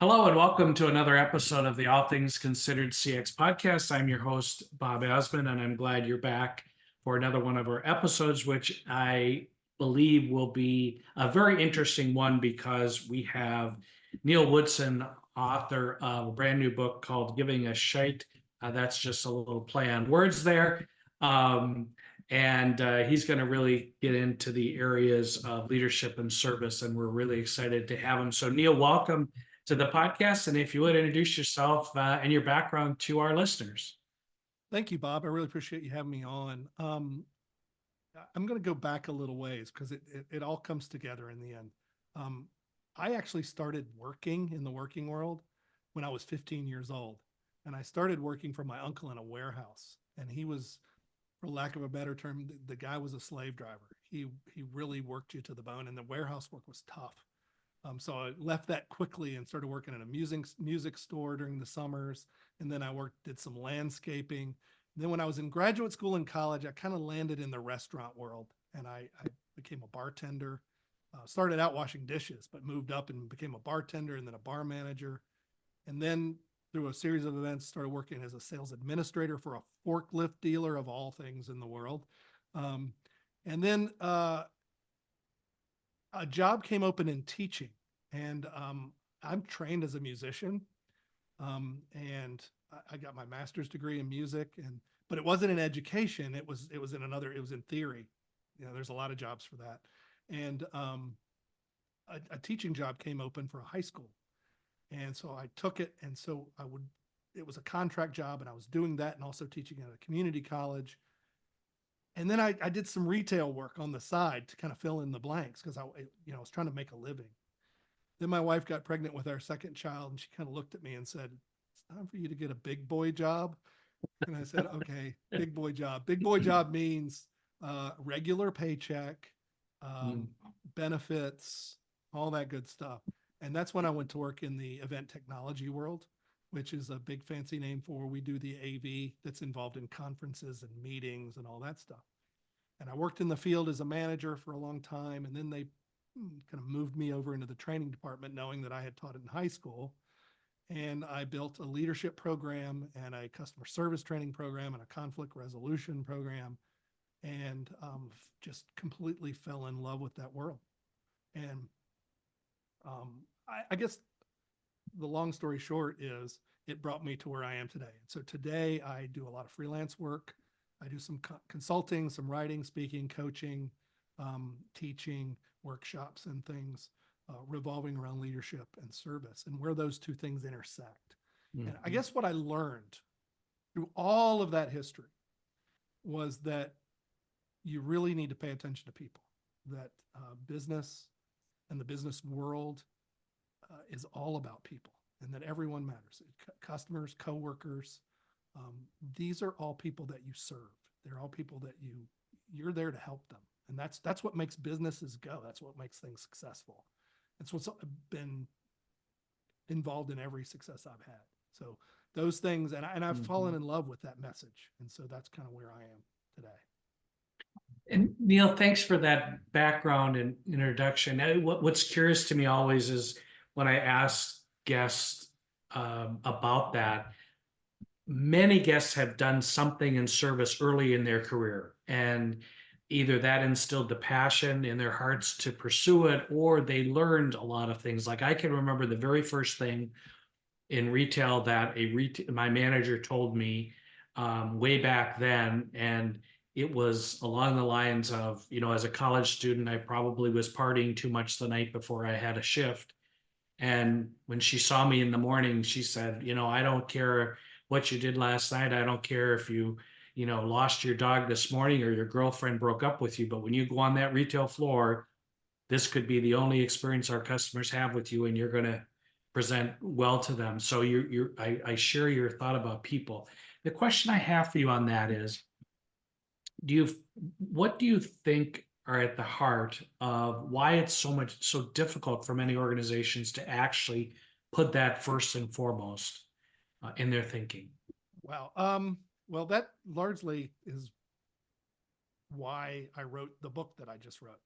Hello and welcome to another episode of the All Things Considered CX podcast. I'm your host, Bob Azman, and I'm glad you're back for another one of our episodes, which I believe will be a very interesting one because we have Neal Woodson, author of a brand new book called Giving a Shite. That's just a little play on words there. And he's going to really get into the areas of leadership and service, and we're really excited to have him. So, Neal, welcome to the podcast. And if you would introduce yourself and your background to our listeners. Thank you, Bob. I really appreciate you having me on. I'm going to go back a little ways because it all comes together in the end. Um, I actually started working in the working world when I was 15 years old. And I started working for my uncle in a warehouse. And he was, for lack of a better term, the guy was a slave driver. He really worked you to the bone, and the warehouse work was tough. So I left that quickly and started working at a music store during the summers. And then did some landscaping. And then when I was in graduate school and college, I kind of landed in the restaurant world, and I became a bartender. Started out washing dishes, but moved up and became a bartender and then a bar manager. And then through a series of events, started working as a sales administrator for a forklift dealer of all things in the world. And then a job came open in teaching, and I'm trained as a musician, and I got my master's degree in music, but it wasn't in education. It was it was in theory. There's a lot of jobs for that, and a teaching job came open for a high school, and so I took it, and so it was a contract job, and I was doing that and also teaching at a community college. And then I did some retail work on the side to kind of fill in the blanks because I was trying to make a living. Then my wife got pregnant with our second child, and she kind of looked at me and said, "It's time for you to get a big boy job." And I said, "Okay, big boy job." Big boy job means regular paycheck, um, benefits, all that good stuff. And that's when I went to work in the event technology world, which is a big fancy name for we do the AV that's involved in conferences and meetings and all that stuff. And I worked in the field as a manager for a long time. And then they kind of moved me over into the training department, knowing that I had taught it in high school. And I built a leadership program and a customer service training program and a conflict resolution program, and just completely fell in love with that world. And I guess the long story short is it brought me to where I am today. So today I do a lot of freelance work. I do some consulting, some writing, speaking, coaching, teaching, workshops, and things revolving around leadership and service and where those two things intersect. Mm-hmm. And I guess what I learned through all of that history was that you really need to pay attention to people, that business and the business world is all about people, and that everyone matters. Customers, coworkers, these are all people that you serve. They're all people that you're there to help them. And that's what makes businesses go. That's what makes things successful. It's what's been involved in every success I've had. So those things, and I've fallen in love with that message. And so that's kind of where I am today. And Neal, thanks for that background and introduction. What's curious to me always is when I ask guests about that, many guests have done something in service early in their career, and either that instilled the passion in their hearts to pursue it, or they learned a lot of things. Like I can remember the very first thing in retail that my manager told me way back then, and it was along the lines of, as a college student, I probably was partying too much the night before I had a shift. And when she saw me in the morning, she said, I don't care what you did last night. I don't care if you lost your dog this morning or your girlfriend broke up with you. But when you go on that retail floor, this could be the only experience our customers have with you, and you're going to present well to them. So I share your thought about people. The question I have for you on that is, what do you think are at the heart of why it's so difficult for many organizations to actually put that first and foremost in their thinking? Wow. Well, that largely is why I wrote the book that I just wrote.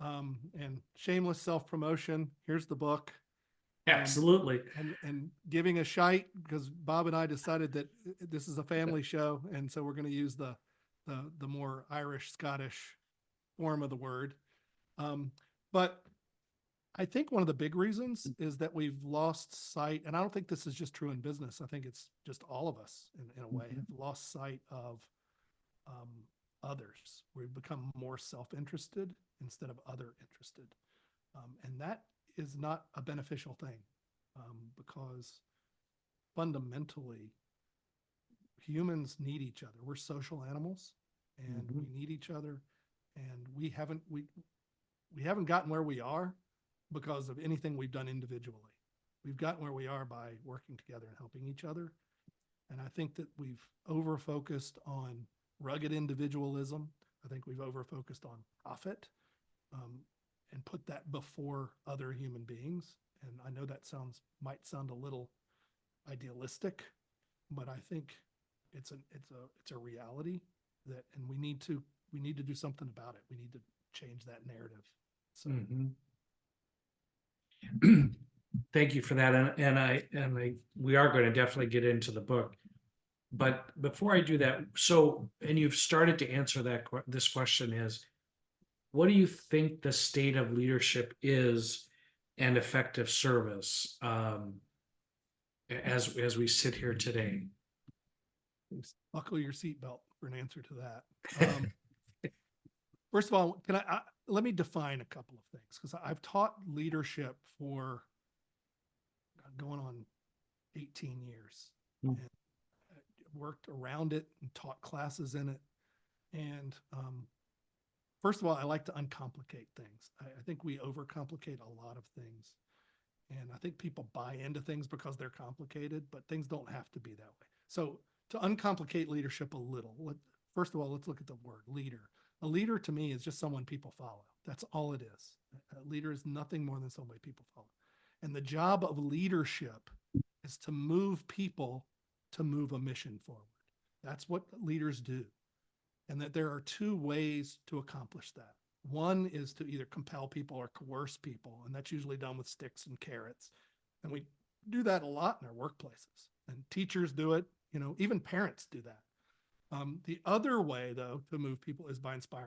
And shameless self-promotion, here's the book. Absolutely. and giving a shite because Bob and I decided that this is a family show, and so we're going to use the more Irish Scottish form of the word. But I think one of the big reasons is that we've lost sight, and I don't think this is just true in business. I think it's just all of us in a way have lost sight of um, others. We've become more self-interested instead of other interested. And that is not a beneficial thing because fundamentally humans need each other. We're social animals and we need each other. And we haven't gotten where we are because of anything we've done individually. We've gotten where we are by working together and helping each other. And I think that we've over-focused on rugged individualism. I think we've over-focused on profit and put that before other human beings. And I know that might sound a little idealistic, but I think it's a reality that, and we need to do something about it. We need to change that narrative. So. Thank you for that. We are going to definitely get into the book. But before I do that, and you've started to answer this question is, what do you think the state of leadership is and effective service as we sit here today? Buckle your seatbelt for an answer to that. First of all, let me define a couple of things, because I've taught leadership for going on 18 years and worked around it and taught classes in it. And first of all, I like to uncomplicate things. I think we overcomplicate a lot of things. And I think people buy into things because they're complicated, but things don't have to be that way. So to uncomplicate leadership a little, first of all, let's look at the word leader. A leader to me is just someone people follow. That's all it is. A leader is nothing more than somebody people follow. And the job of leadership is to move people to move a mission forward. That's what leaders do. And that there are two ways to accomplish that. One is to either compel people or coerce people, and that's usually done with sticks and carrots. And we do that a lot in our workplaces. And teachers do it, even parents do that. The other way, though, to move people is by inspiring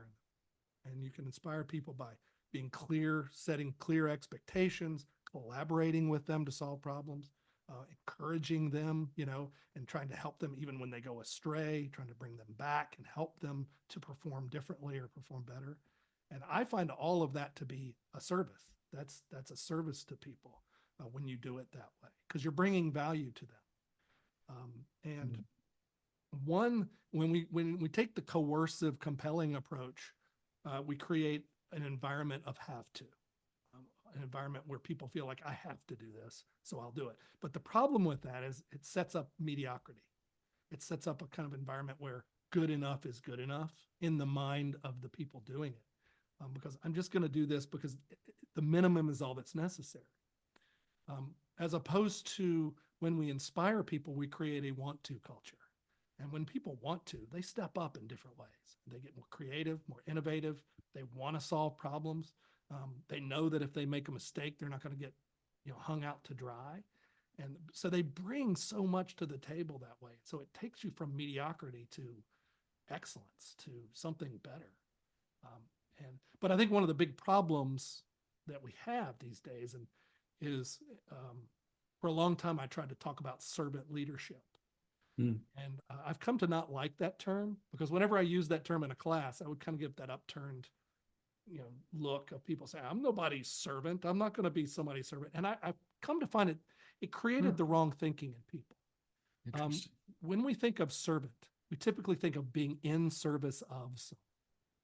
them. And you can inspire people by being clear, setting clear expectations, collaborating with them to solve problems, encouraging them, and trying to help them even when they go astray, trying to bring them back and help them to perform differently or perform better. And I find all of that to be a service. That's a service to people when you do it that way, because you're bringing value to them. When we take the coercive, compelling approach, we create an environment of have to, an environment where people feel like I have to do this, so I'll do it. But the problem with that is it sets up mediocrity. It sets up a kind of environment where good enough is good enough in the mind of the people doing it. Because I'm just going to do this because the minimum is all that's necessary. As opposed to when we inspire people, we create a want to culture. And when people want to, they step up in different ways. They get more creative, more innovative. They want to solve problems. They know that if they make a mistake, they're not going to get hung out to dry. And so they bring so much to the table that way. So it takes you from mediocrity to excellence, to something better. But I think one of the big problems that we have these days is for a long time, I tried to talk about servant leadership. And I've come to not like that term, because whenever I use that term in a class, I would kind of get that upturned look of people saying, I'm nobody's servant. I'm not going to be somebody's servant. And I've come to find it created the wrong thinking in people. When we think of servant, we typically think of being in service of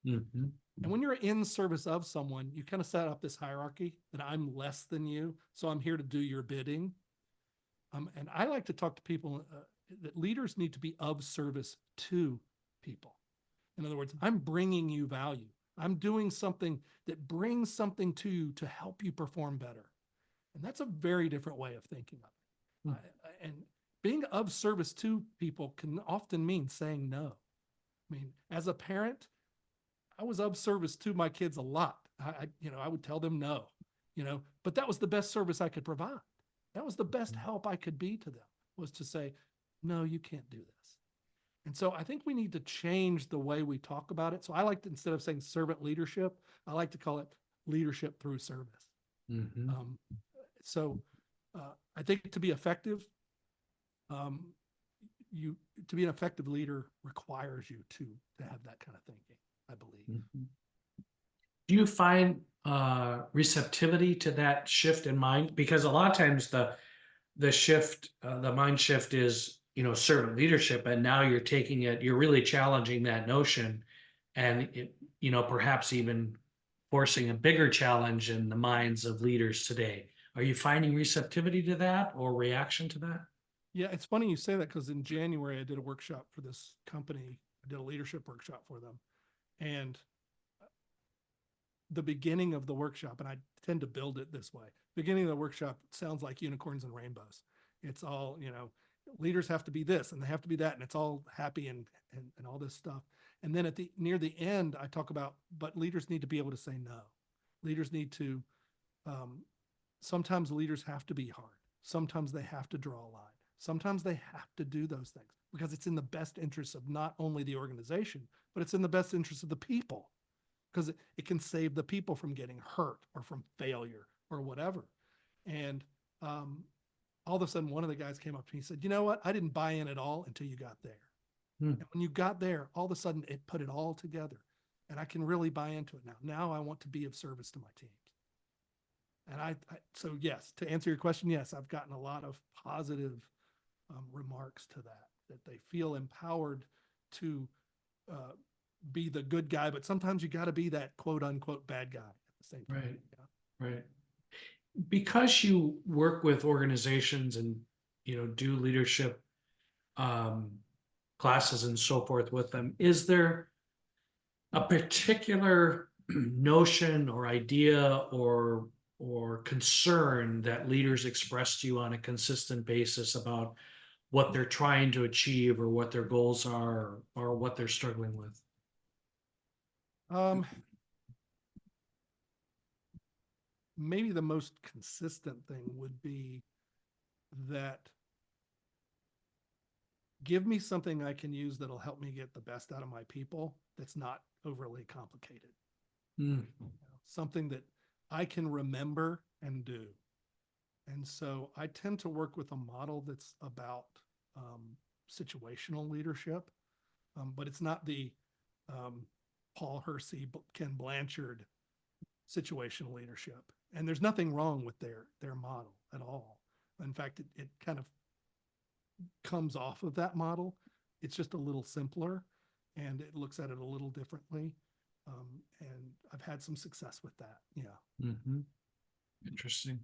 someone. And when you're in service of someone, you kind of set up this hierarchy that I'm less than you, so I'm here to do your bidding. And I like to talk to people that leaders need to be of service to people. In other words, I'm bringing you value. I'm doing something that brings something to you to help you perform better. And that's a very different way of thinking of it. And being of service to people can often mean saying no. I mean, as a parent, I was of service to my kids a lot. I would tell them no, but that was the best service I could provide. That was the best help I could be to them, was to say, no, you can't do this. And so I think we need to change the way we talk about it. So I like to, instead of saying servant leadership, I like to call it leadership through service. Mhm. Um, so I think to be effective, um, you to be an effective leader requires you to have that kind of thinking, I believe. Mhm. Do you find receptivity to that shift in mind? Because a lot of times the shift, the mind shift is, servant leadership, and now you're taking it, you're really challenging that notion, and perhaps even forcing a bigger challenge in the minds of leaders today. Are you finding receptivity to that or reaction to that? Yeah, it's funny you say that, because in January I did a workshop for this company. I did a leadership workshop for them. And the beginning of the workshop, and I tend to build it this way. Beginning of the workshop sounds like unicorns and rainbows. It's all, leaders have to be this and they have to be that, and it's all happy and all this stuff. And then at the near the end, I talk about, but leaders need to be able to say no. Leaders need to, sometimes leaders have to be hard. Sometimes they have to draw a line. Sometimes they have to do those things because it's in the best interest of not only the organization, but it's in the best interest of the people, because it can save the people from getting hurt or from failure or whatever. And all of a sudden, one of the guys came up to me and said, you know what? I didn't buy in at all until you got there. Hmm. And when you got there, all of a sudden it put it all together. And I can really buy into it now. Now I want to be of service to my teams. And so yes, to answer your question, yes, I've gotten a lot of positive remarks to that they feel empowered to be the good guy, but sometimes you got to be that quote unquote bad guy at the same time. Right. Right. Because you work with organizations and, do leadership um, classes and so forth with them, is there a particular notion or idea or concern that leaders express to you on a consistent basis about what they're trying to achieve or what their goals are or what they're struggling with? Maybe the most consistent thing would be that give me something I can use that'll help me get the best out of my people that's not overly complicated. Mm. Something that I can remember and do. And so I tend to work with a model that's about situational leadership, but it's not the Paul Hersey, Ken Blanchard situational leadership. And there's nothing wrong with their model at all. In fact, it kind of comes off of that model. It's just a little simpler and it looks at it a little differently. And I've had some success with that. Yeah. Mm-hmm. Interesting.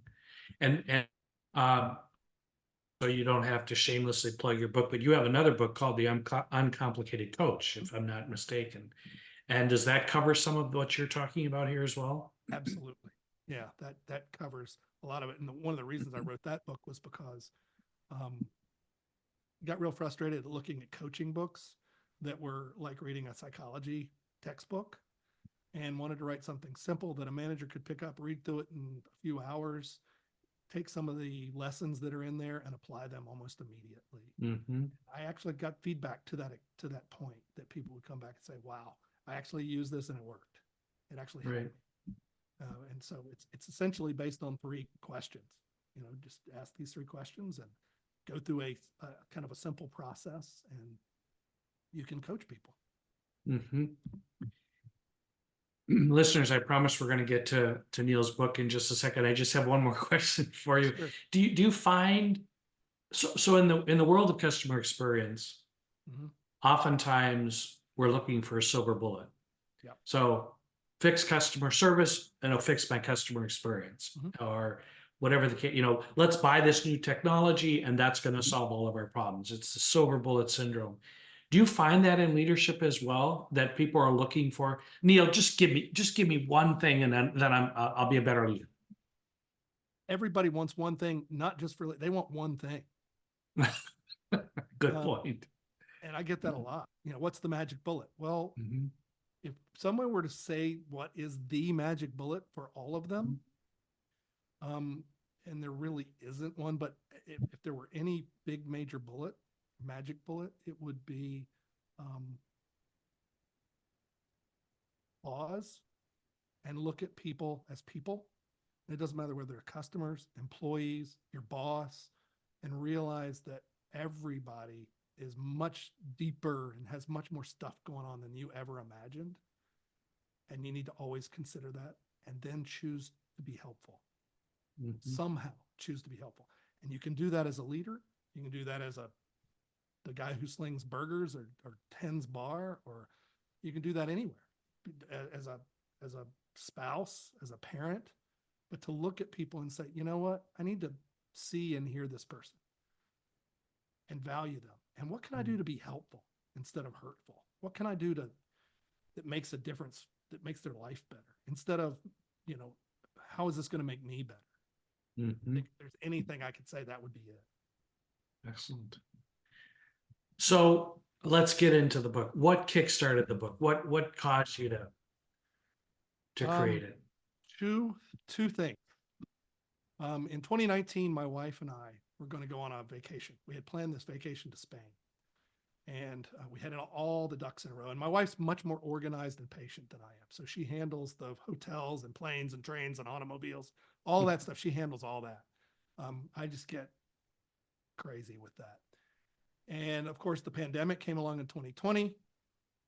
And so you don't have to shamelessly plug your book, but you have another book called The Uncomplicated Coach, if I'm not mistaken. And does that cover some of what you're talking about here as well? Absolutely. Yeah, that covers a lot of it. And one of the reasons I wrote that book was because got real frustrated at looking at coaching books that were like reading a psychology textbook, and wanted to write something simple that a manager could pick up, read through it in a few hours, take some of the lessons that are in there and apply them almost immediately. Mm-hmm. I actually got feedback to that point, that people would come back and say, wow, I actually used this and it worked. It actually helped Right. me. And so it's essentially based on 3 questions. Just ask these 3 questions and go through a kind of a simple process, and you can coach people. Mm-hmm. Listeners, I promise we're going to get to Neal's book in just a second. I just have one more question for you. Sure. Do you find so in the world of customer experience, Mm-hmm. oftentimes we're looking for a silver bullet. Yep. So fix customer service and it'll fix my customer experience, Mm-hmm. or whatever the case, let's buy this new technology and that's going to solve all of our problems. It's the silver bullet syndrome. Do you find that in leadership as well, that people are looking for, Neal, just give me one thing and then I'll be a better leader? Everybody wants one thing, not just they want one thing. Good point. And I get that a lot. What's the magic bullet? Well, Mm-hmm. if someone were to say what is the magic bullet for all of them, and there really isn't one, but if there were any big major bullet, magic bullet, it would be pause and look at people as people. It doesn't matter whether they're customers, employees, your boss, and realize that everybody is much deeper and has much more stuff going on than you ever imagined. And you need to always consider that and then choose to be helpful. Somehow choose to be helpful. And you can do that as a leader. You can do that as the guy who slings burgers or tends bar, or you can do that anywhere as a spouse, as a parent, but to look at people and say, you know what, I need to see and hear this person and value them. And what can I do to be helpful instead of hurtful? What can I do that makes a difference, that makes their life better, instead of, how is this going to make me better? If there's anything I could say, that would be it. Excellent. So let's get into the book. What kickstarted the book? What caused you to create it? Two things. In 2019, my wife and I were going to go on a vacation. We had planned this vacation to Spain, and we had all the ducks in a row. And my wife's much more organized and patient than I am. So she handles the hotels and planes and trains and automobiles, all that stuff. She handles all that. I just get crazy with that. And of course, the pandemic came along in 2020,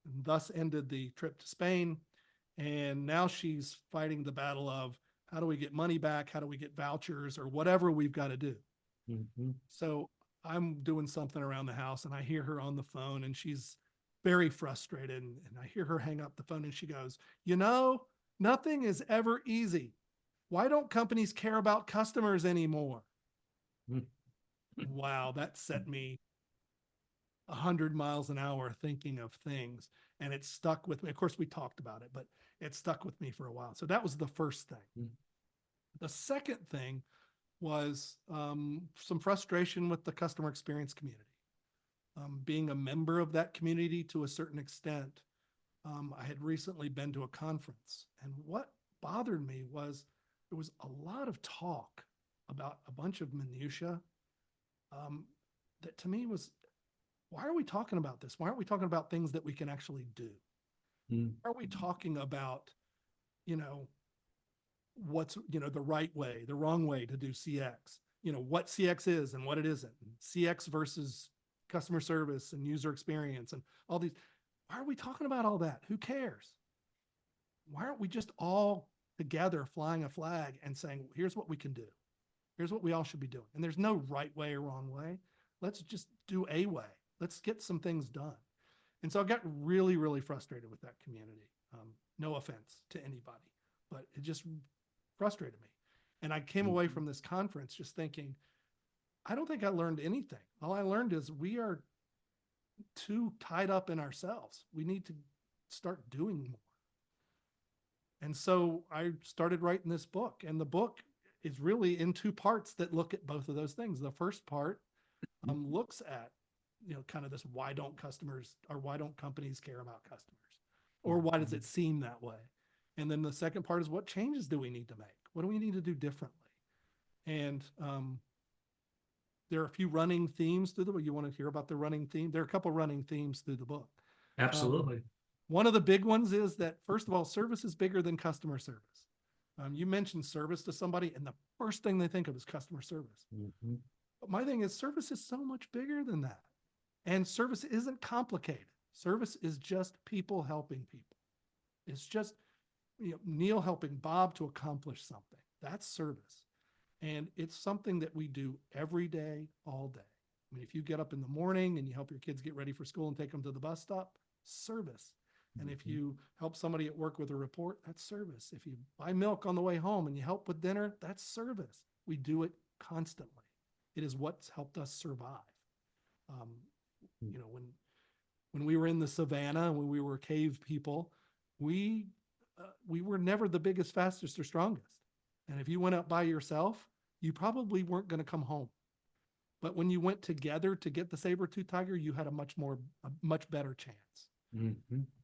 and thus ended the trip to Spain. And now she's fighting the battle of how do we get money back? How do we get vouchers or whatever we've got to do? So I'm doing something around the house and I hear her on the phone and she's very frustrated. And I hear her hang up the phone and she goes, nothing is ever easy. Why don't companies care about customers anymore? Wow, that set me 100 miles an hour thinking of things, and it stuck with me. Of course, we talked about it, but it stuck with me for a while. So that was the first thing. The second thing was some frustration with the customer experience community. Being a member of that community to a certain extent, I had recently been to a conference, and what bothered me was there was a lot of talk about a bunch of minutia that to me was, why are we talking about this? Why aren't we talking about things that we can actually do? Why are we talking about, what's, the right way, the wrong way to do CX, what CX is and what it isn't, CX versus customer service and user experience and all these. Why are we talking about all that? Who cares? Why aren't we just all together flying a flag and saying, here's what we can do. Here's what we all should be doing. And there's no right way or wrong way. Let's just do a way. Let's get some things done. And so I got really, really frustrated with that community. No offense to anybody, but it just frustrated me. And I came away from this conference just thinking, I don't think I learned anything. All I learned is we are too tied up in ourselves. We need to start doing more. And so I started writing this book, and the book is really in two parts that look at both of those things. The first part looks at, kind of this, why don't customers or why don't companies care about customers? Or why does it seem that way? And then the second part is, what changes do we need to make? What do we need to do differently? And there are a few running themes through the book. You want to hear about the running theme? There are a couple running themes through the book. Absolutely. One of the big ones is that, first of all, service is bigger than customer service. You mentioned service to somebody, and the first thing they think of is customer service. But my thing is, service is so much bigger than that. And service isn't complicated. Service is just people helping people. It's just, Neal helping Bob to accomplish something. That's service. And it's something that we do every day, all day. I mean, if you get up in the morning and you help your kids get ready for school and take them to the bus stop, service. And if you help somebody at work with a report, that's service. If you buy milk on the way home and you help with dinner, that's service. We do it constantly. It is what's helped us survive. When we were in the savannah, when we were cave people, we were never the biggest, fastest, or strongest. And if you went out by yourself, you probably weren't going to come home. But when you went together to get the saber-tooth tiger, you had a much better chance.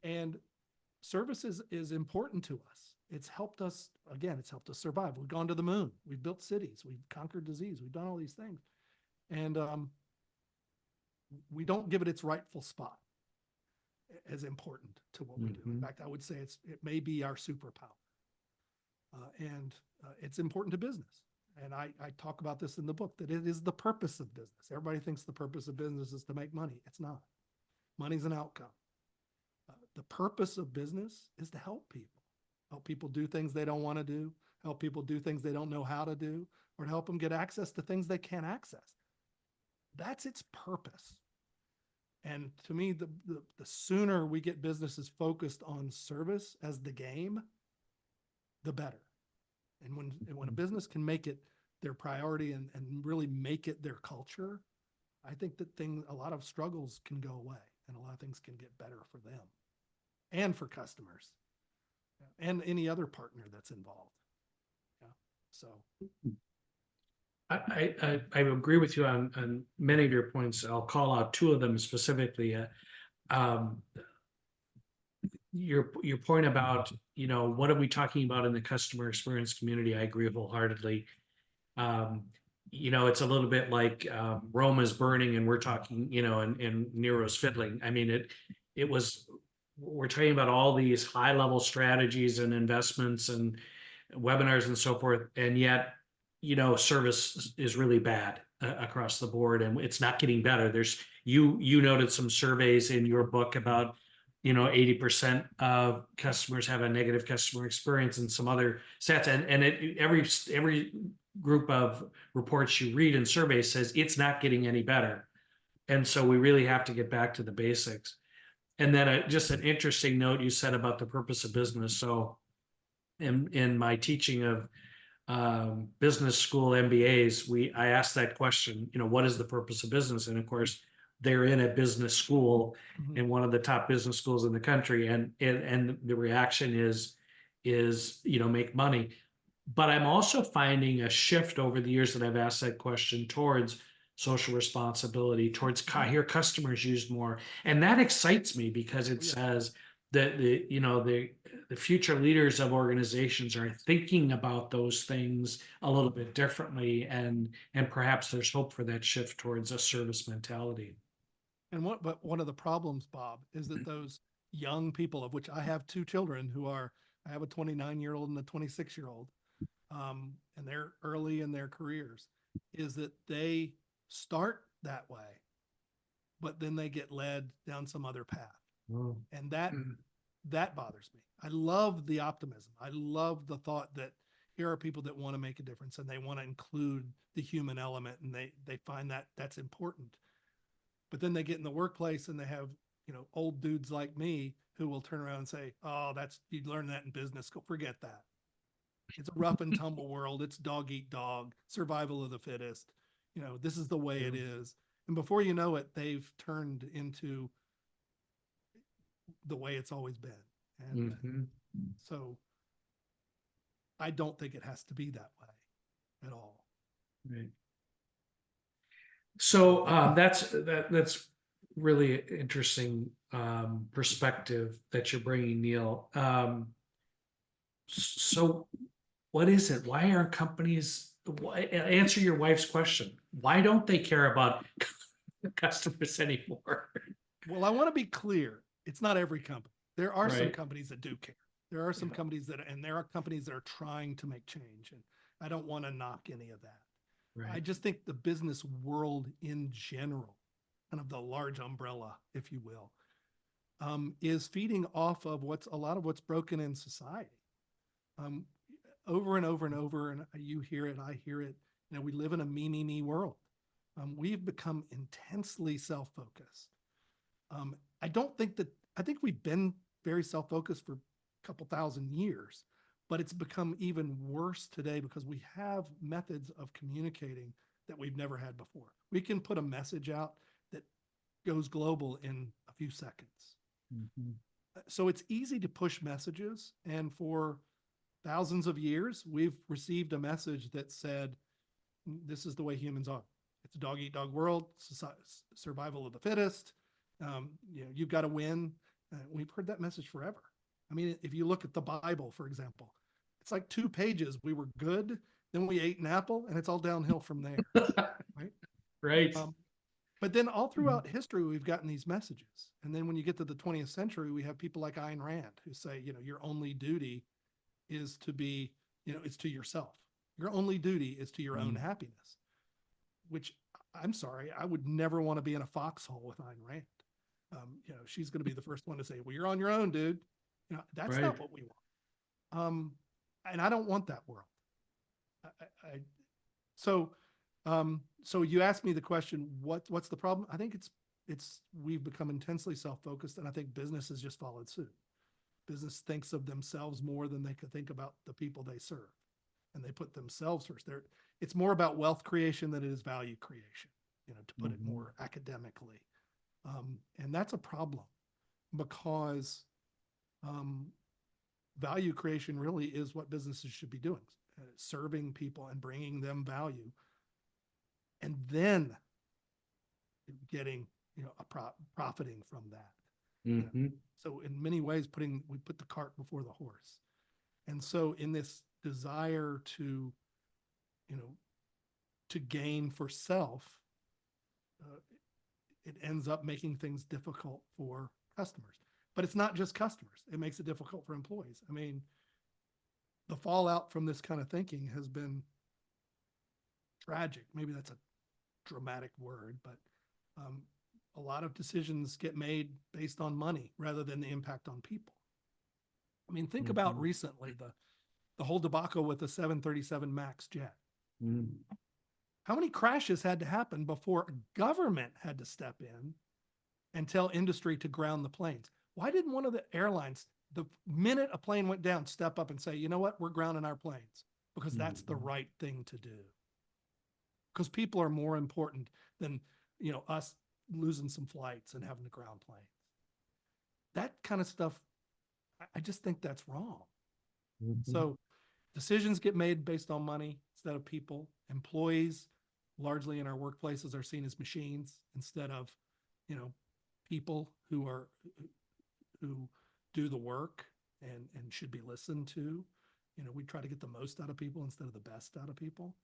And service is important to us. it's helped us, again, it's helped us survive. We've gone to the moon. We've built cities. We've conquered disease. We've done all these things. And we don't give it its rightful spot as important to what we do. In fact, I would say it may be our superpower. And it's important to business. And I talk about this in the book, that it is the purpose of business. Everybody thinks the purpose of business is to make money. It's not. Money's an outcome. The purpose of business is to help people do things they don't want to do, help people do things they don't know how to do, or to help them get access to things they can't access. That's its purpose. And to me, the sooner we get businesses focused on service as the game, the better. And when a business can make it their priority and really make it their culture, I think that a lot of struggles can go away and a lot of things can get better for them and for customers and any other partner that's involved. Yeah. So I agree with you on many of your points. I'll call out two of them specifically. Your point about, what are we talking about in the customer experience community? I agree wholeheartedly. It's a little bit like Rome is burning and we're talking, and Nero's fiddling. I mean, we're talking about all these high level strategies and investments and webinars and so forth. And yet, service is really bad across the board and it's not getting better. You noted some surveys in your book about 80% of customers have a negative customer experience and some other stats. And every group of reports you read and surveys says it's not getting any better. And so we really have to get back to the basics. And then just an interesting note you said about the purpose of business. So in my teaching of business school MBAs, I asked that question, what is the purpose of business? And of course, they're in a business school in one of the top business schools in the country. And the reaction is, make money. But I'm also finding a shift over the years that I've asked that question towards social responsibility, towards hear customers used more. And that excites me because it says that the future leaders of organizations are thinking about those things a little bit differently. And perhaps there's hope for that shift towards a service mentality. But one of the problems, Bob, is that those young people, of which I have two children I have a 29-year-old and a 26-year-old, and they're early in their careers, is that they start that way, but then they get led down some other path. And that bothers me. I love the optimism. I love the thought that here are people that want to make a difference and they want to include the human element and they find that that's important. But then they get in the workplace and they have, old dudes like me who will turn around and say, oh, you learn that in business school. Forget that. It's a rough and tumble world. It's dog eat dog, survival of the fittest. This is the way it is. And before you know it, they've turned into the way it's always been. And so I don't think it has to be that way at all. Right. So that's really interesting perspective that you're bringing, Neal. So what is it? Why aren't companies, answer your wife's question. Why don't they care about customers anymore? Well, I want to be clear. It's not every company. There are some Right. companies that do care. There are some companies and there are companies that are trying to make change. And I don't want to knock any of that. Right. I just think the business world in general, kind of the large umbrella, if you will, is feeding off of a lot of what's broken in society. Over and over and over, and you hear it, I hear it. We live in a me world. We've become intensely self-focused. I think we've been very self-focused for a couple thousand years, but it's become even worse today because we have methods of communicating that we've never had before. We can put a message out that goes global in a few seconds. So it's easy to push messages. And for thousands of years, we've received a message that said, this is the way humans are. It's a dog eat dog world, survival of the fittest. You've got to win. We've heard that message forever. I mean, if you look at the Bible, for example, It's like 2 pages. We were good. Then we ate an apple and it's all downhill from there. Right. Right. But then all throughout history, we've gotten these messages. And then when you get to the 20th century, we have people like Ayn Rand who say, your only duty is to be, it's to yourself. Your only duty is to your own happiness, which I'm sorry, I would never want to be in a foxhole with Ayn Rand. She's going to be the first one to say, well, you're on your own, dude. That's Right. not what we want. And I don't want that world. So you asked me the question, what's the problem? I think it's we've become intensely self-focused, and I think business has just followed suit. Business thinks of themselves more than they could think about the people they serve, and they put themselves first. It's more about wealth creation than it is value creation, to put it more academically. And that's a problem because value creation really is what businesses should be doing, serving people and bringing them value, and then getting, profiting from that. So in many ways, we put the cart before the horse. And so in this desire to gain for self, it ends up making things difficult for customers. But it's not just customers. It makes it difficult for employees. I mean, the fallout from this kind of thinking has been tragic. Maybe that's a dramatic word, but a lot of decisions get made based on money rather than the impact on people. I mean, think about recently the whole debacle with the 737 MAX jet. How many crashes had to happen before a government had to step in and tell industry to ground the planes? Why didn't one of the airlines, the minute a plane went down, step up and say, you know what, we're grounding our planes? Because that's the right thing to do. Because people are more important than, us losing some flights and having to ground planes. That kind of stuff, I just think that's wrong. So decisions get made based on money instead of people. Employees, largely in our workplaces, are seen as machines instead of, people who do the work and should be listened to. We try to get the most out of people instead of the best out of people.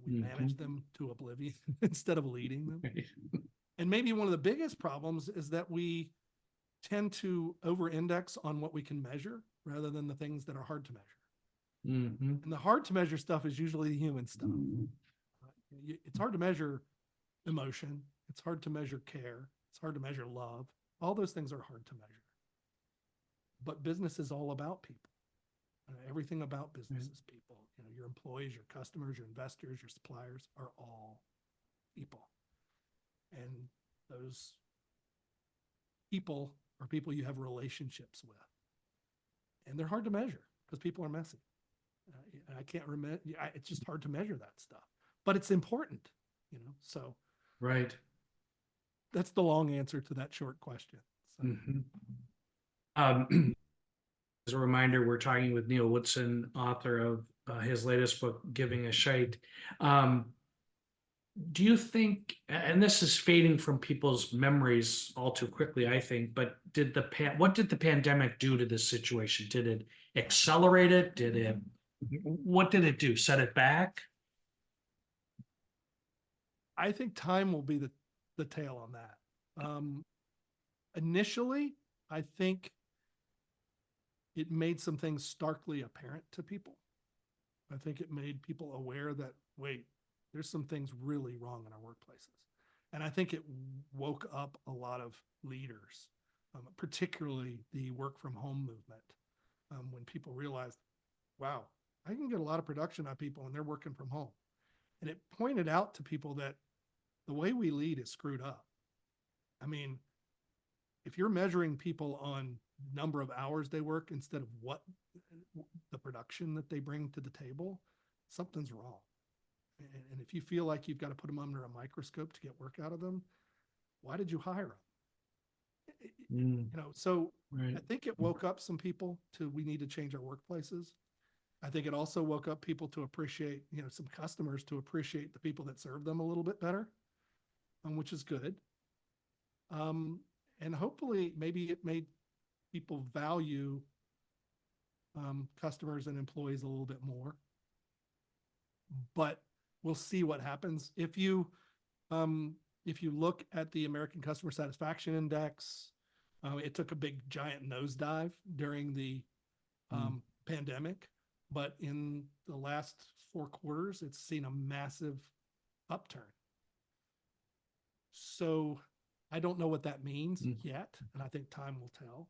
We manage them to oblivion instead of leading them. And maybe one of the biggest problems is that we tend to over-index on what we can measure rather than the things that are hard to measure. And the hard to measure stuff is usually the human stuff. It's hard to measure emotion. It's hard to measure care. It's hard to measure love. All those things are hard to measure. But business is all about people. Everything about business is people. Your employees, your customers, your investors, your suppliers are all people. And those people are people you have relationships with. And they're hard to measure because people are messy. I can't remember. It's just hard to measure that stuff. But it's important, so. Right. That's the long answer to that short question. So. As a reminder, we're talking with Neal Woodson, author of his latest book, Giving a Shite. Do you think, and this is fading from people's memories all too quickly, I think, but what did the pandemic do to this situation? Did it accelerate it? What did it do? Set it back? I think time will be the tale on that. Initially, I think it made some things starkly apparent to people. I think it made people aware that, wait, there's some things really wrong in our workplaces. And I think it woke up a lot of leaders, particularly the work from home movement, when people realized, wow, I can get a lot of production out of people when they're working from home. And it pointed out to people that the way we lead is screwed up. I mean, if you're measuring people on number of hours they work instead of what the production that they bring to the table, something's wrong. And if you feel like you've got to put them under a microscope to get work out of them, why did you hire them? So right. I think it woke up some people to, we need to change our workplaces. I think it also woke up people to appreciate, some customers to appreciate the people that serve them a little bit better, which is good. And hopefully maybe it made people value customers and employees a little bit more. But we'll see what happens. If you look at the American Customer Satisfaction Index, it took a big giant nosedive during the pandemic, but in the last 4 quarters, it's seen a massive upturn. So I don't know what that means yet, and I think time will tell.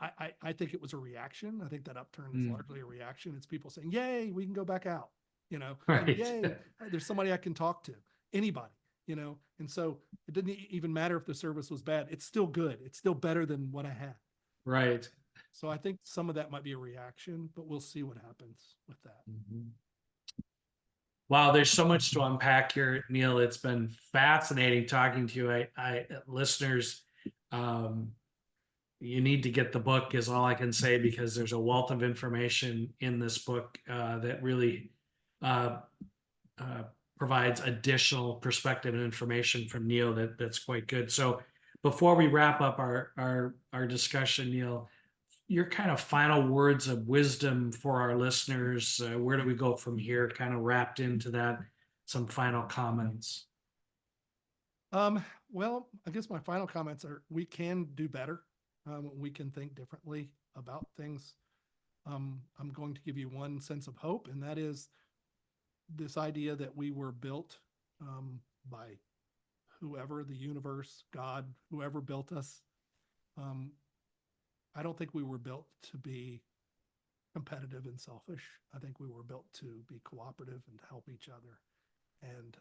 I think it was a reaction. I think that upturn is largely a reaction. It's people saying, "Yay, we can go back out," you know, and Right. "Yay, there's somebody I can talk to," anybody, you know. And so it didn't even matter if the service was bad. It's still good. It's still better than what I had. Right. So I think some of that might be a reaction, but we'll see what happens with that. Wow, there's so much to unpack here, Neal. It's been fascinating talking to you. I listeners, you need to get the book is all I can say, because there's a wealth of information in this book that really provides additional perspective and information from Neal that's quite good. So before we wrap up our discussion, Neal, your kind of final words of wisdom for our listeners, where do we go from here, kind of wrapped into that, some final comments? Well, I guess my final comments are we can do better. We can think differently about things. I'm going to give you one sense of hope, and that is this idea that we were built by whoever, the universe, God, whoever built us. I don't think we were built to be competitive and selfish. I think we were built to be cooperative and to help each other. And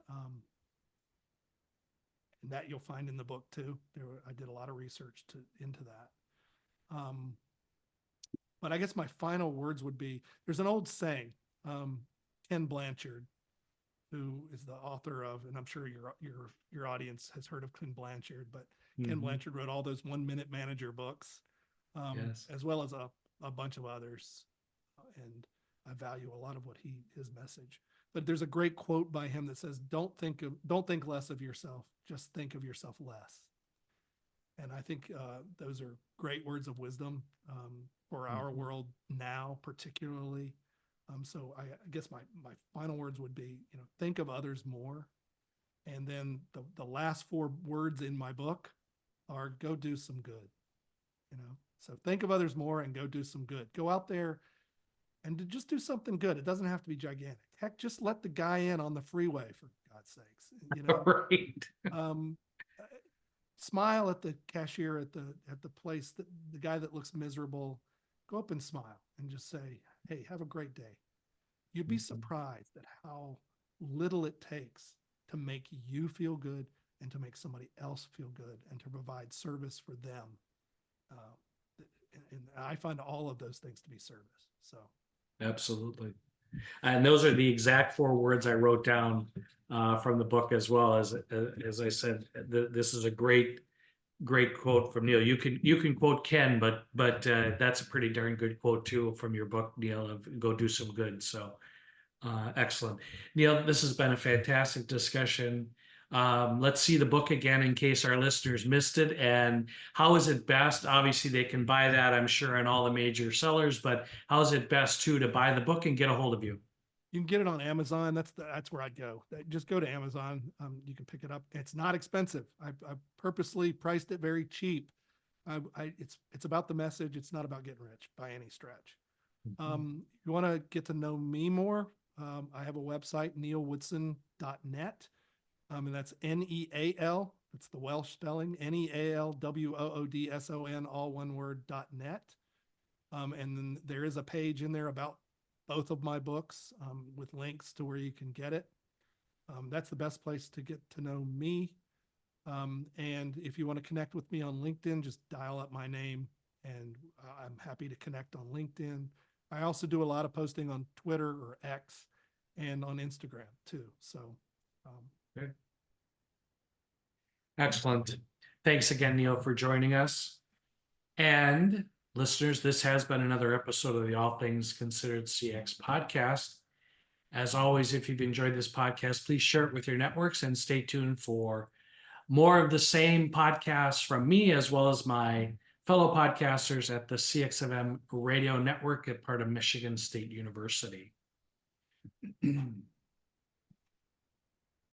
that you'll find in the book too. I did a lot of research into that. But I guess my final words would be, there's an old saying, Ken Blanchard, who is the author of, and I'm sure your audience has heard of Ken Blanchard, but Ken Blanchard wrote all those 1 Minute Manager books, Yes. as well as a bunch of others. And I value a lot of his message. But there's a great quote by him that says, don't think less of yourself, just think of yourself less. And I think those are great words of wisdom for our world now, particularly. So I guess my final words would be, think of others more. And then the last 4 words in my book are go do some good. So think of others more and go do some good. Go out there and just do something good. It doesn't have to be gigantic. Heck, just let the guy in on the freeway, for God's sakes. Right. Smile at the cashier at the place, the guy that looks miserable. Go up and smile and just say, "Hey, have a great day." You'd be surprised at how little it takes to make you feel good and to make somebody else feel good and to provide service for them. And I find all of those things to be service. So. Absolutely. And those are the exact 4 words I wrote down from the book as well. As I said, this is a great quote from Neal. You can quote Ken, but that's a pretty darn good quote too from your book, Neal, of go do some good. So excellent. Neal, this has been a fantastic discussion. Let's see the book again in case our listeners missed it. And how is it best? Obviously, they can buy that, I'm sure, in all the major sellers, but how is it best too to buy the book and get a hold of you? You can get it on Amazon. That's where I'd go. Just go to Amazon. You can pick it up. It's not expensive. I purposely priced it very cheap. It's about the message. It's not about getting rich by any stretch. You want to get to know me more? I have a website, nealwoodson.net. And that's Neal. It's the Welsh spelling, NEALWOODSON, all one word, .net. And then there is a page in there about both of my books with links to where you can get it. That's the best place to get to know me. And if you want to connect with me on LinkedIn, just dial up my name and I'm happy to connect on LinkedIn. I also do a lot of posting on Twitter or X and on Instagram too. So, Okay. Excellent. Thanks again, Neal, for joining us. And listeners, this has been another episode of the All Things Considered CX podcast. As always, if you've enjoyed this podcast, please share it with your networks and stay tuned for more of the same podcasts from me, as well as my fellow podcasters at the CXFM radio network at part of Michigan State University.